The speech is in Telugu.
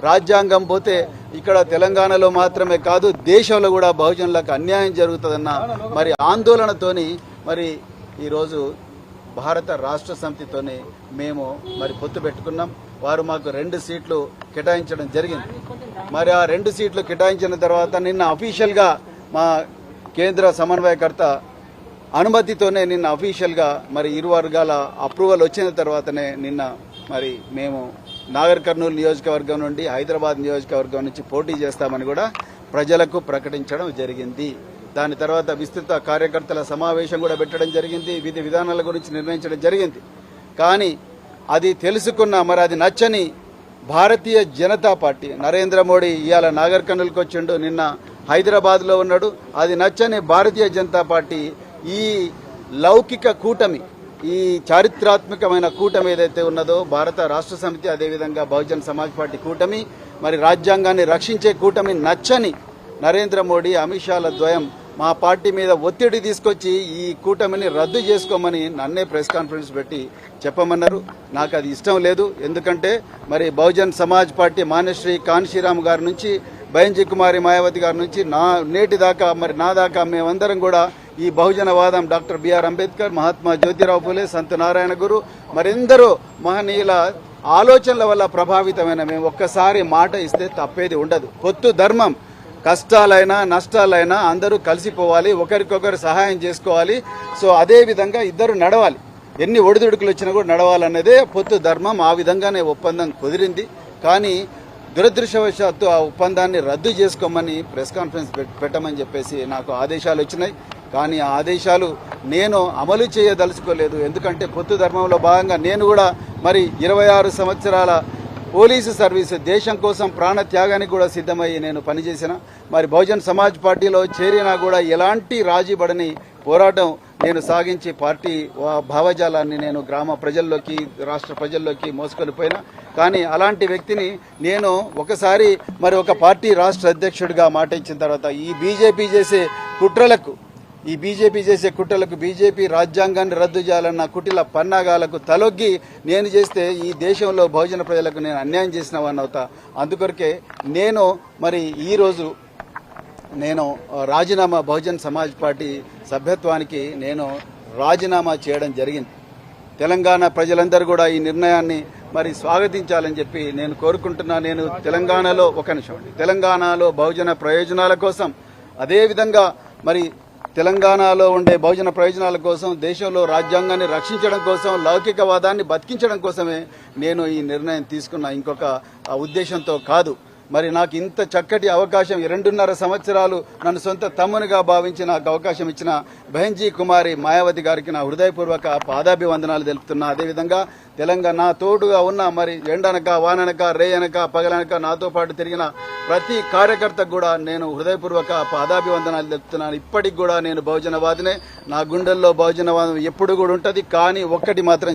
రాజ్యాంగం పోతే ఇక్కడ తెలంగాణలో మాత్రమే కాదు దేశంలో కూడా బహుజనులకు అన్యాయం జరుగుతుందన్న మరి ఆందోళనతోని మరి ఈరోజు భారత రాష్ట్ర సమితితోని మేము మరి పొత్తు పెట్టుకున్నాం. వారు మాకు 2 సీట్లు కేటాయించడం జరిగింది. మరి ఆ 2 సీట్లు కేటాయించిన తర్వాత నిన్న అఫీషియల్గా మా కేంద్ర సమన్వయకర్త అనుమతితోనే నిన్న అఫీషియల్గా మరి ఇరు వర్గాల అప్రూవల్ వచ్చిన తర్వాతనే నిన్న మరి మేము నాగర్ కర్నూలు నియోజకవర్గం నుండి హైదరాబాద్ నియోజకవర్గం నుంచి పోటీ చేస్తామని కూడా ప్రజలకు ప్రకటించడం జరిగింది. దాని తర్వాత విస్తృత కార్యకర్తల సమావేశం కూడా పెట్టడం జరిగింది. విధి విధానాల గురించి నిర్ణయించడం జరిగింది. కానీ అది తెలుసుకున్న మరి అది నచ్చని భారతీయ జనతా పార్టీ నరేంద్ర మోడీ ఇవాళ నాగర్ కర్నూలుకి వచ్చిండు, నిన్న హైదరాబాద్లో ఉన్నాడు. అది నచ్చని భారతీయ జనతా పార్టీ ఈ లౌకిక కూటమి, ఈ చారిత్రాత్మకమైన కూటమి ఏదైతే ఉన్నదో భారత రాష్ట్ర సమితి, అదేవిధంగా బహుజన్ సమాజ్ పార్టీ కూటమి, మరి రాజ్యాంగాన్ని రక్షించే కూటమి నచ్చని నరేంద్ర మోడీ అమిత్ షాల ద్వయం మా పార్టీ మీద ఒత్తిడి తీసుకొచ్చి ఈ కూటమిని రద్దు చేసుకోమని నన్నే ప్రెస్ కాన్ఫరెన్స్ పెట్టి చెప్పమన్నారు. నాకు అది ఇష్టం లేదు. ఎందుకంటే మరి బహుజన్ సమాజ్ పార్టీ మాన్యశ్రీ కాన్షీరామ్ గారి నుంచి బైంజీ కుమారి మాయావతి గారి నుంచి నేటి దాకా మరి నా దాకా మేమందరం కూడా ఈ బహుజనవాదం డాక్టర్ బిఆర్ అంబేద్కర్, మహాత్మా జ్యోతిరావు పూలే, సంత్ నారాయణ గురు మరెందరో మహనీయుల ఆలోచనల వల్ల ప్రభావితమైన మేము ఒక్కసారి మాట ఇస్తే తప్పేది ఉండదు. పొత్తు ధర్మం, కష్టాలైనా నష్టాలైనా అందరూ కలిసిపోవాలి, ఒకరికొకరు సహాయం చేసుకోవాలి. సో అదే విధంగా ఇద్దరు నడవాలి, ఎన్ని ఒడిదుడుకులు వచ్చినా కూడా నడవాలన్నదే పొత్తు ధర్మం. ఆ విధంగానే ఒప్పందం కుదిరింది. కానీ దురదృష్టవశాత్తు ఆ ఒప్పందాన్ని రద్దు చేసుకోమని ప్రెస్ కాన్ఫరెన్స్ పెట్టమని చెప్పేసి నాకు ఆదేశాలు వచ్చినాయి. కానీ ఆ ఆదేశాలు నేను అమలు చేయదలుచుకోలేదు. ఎందుకంటే పొత్తు ధర్మంలో భాగంగా నేను కూడా మరి 26 సంవత్సరాల పోలీసు సర్వీసు, దేశం కోసం ప్రాణ త్యాగానికి కూడా సిద్ధమయ్యి నేను పనిచేసిన. మరి బహుజన్ సమాజ్ పార్టీలో చేరినా కూడా ఎలాంటి రాజీపడని పోరాటం నేను సాగించి పార్టీ భావజాలాన్ని నేను గ్రామ ప్రజల్లోకి, రాష్ట్ర ప్రజల్లోకి మోసుకొని పోయినా. కానీ అలాంటి వ్యక్తిని నేను ఒకసారి మరి ఒక పార్టీ రాష్ట్ర అధ్యక్షుడిగా మాట ఇచ్చిన తర్వాత ఈ బీజేపీ చేసే కుట్రలకు బీజేపీ రాజ్యాంగాన్ని రద్దు చేయాలన్న కుటిల పన్నాగాలకు తలొగ్గి నేను చేస్తే ఈ దేశంలో బహుజన ప్రజలకు నేను అన్యాయం చేసిన వాడిని అవుతా. అందుకొరకే నేను మరి ఈరోజు నేను రాజీనామా, బహుజన్ సమాజ్ పార్టీ సభ్యత్వానికి నేను రాజీనామా చేయడం జరిగింది. తెలంగాణ ప్రజలందరూ కూడా ఈ నిర్ణయాన్ని మరి స్వాగతించాలని చెప్పి నేను కోరుకుంటున్నా. నేను తెలంగాణలో బహుజన ప్రయోజనాల కోసం, అదేవిధంగా మరి తెలంగాణలో ఉండే బహుజన ప్రయోజనాల కోసం, దేశంలో రాజ్యాంగాన్ని రక్షించడం కోసం, లౌకికవాదాన్ని బతికించడం కోసమే నేను ఈ నిర్ణయం తీసుకున్నా, ఇంకొక ఉద్దేశంతో కాదు. మరి నాకు ఇంత చక్కటి అవకాశం, 2.5 సంవత్సరాలు నన్ను సొంత తమ్మునిగా భావించి నాకు అవకాశం ఇచ్చిన బైంజీ కుమారి మాయావతి గారికి నా హృదయపూర్వక పాదాభివందనాలు తెలుపుతున్నా. అదేవిధంగా తెలంగాణ నా తోడుగా ఉన్న మరి ఎండనక వాననక రేయనక పగలనక నాతో పాటు తిరిగిన ప్రతి కార్యకర్తకు కూడా నేను హృదయపూర్వక పాదాభివందనాలు తెలుపుతున్నాను. ఇప్పటికి కూడా నేను బహుజనవాదినే, నా గుండెల్లో బహుజనవాదం ఎప్పుడు కూడా ఉంటుంది. కానీ ఒక్కటి మాత్రం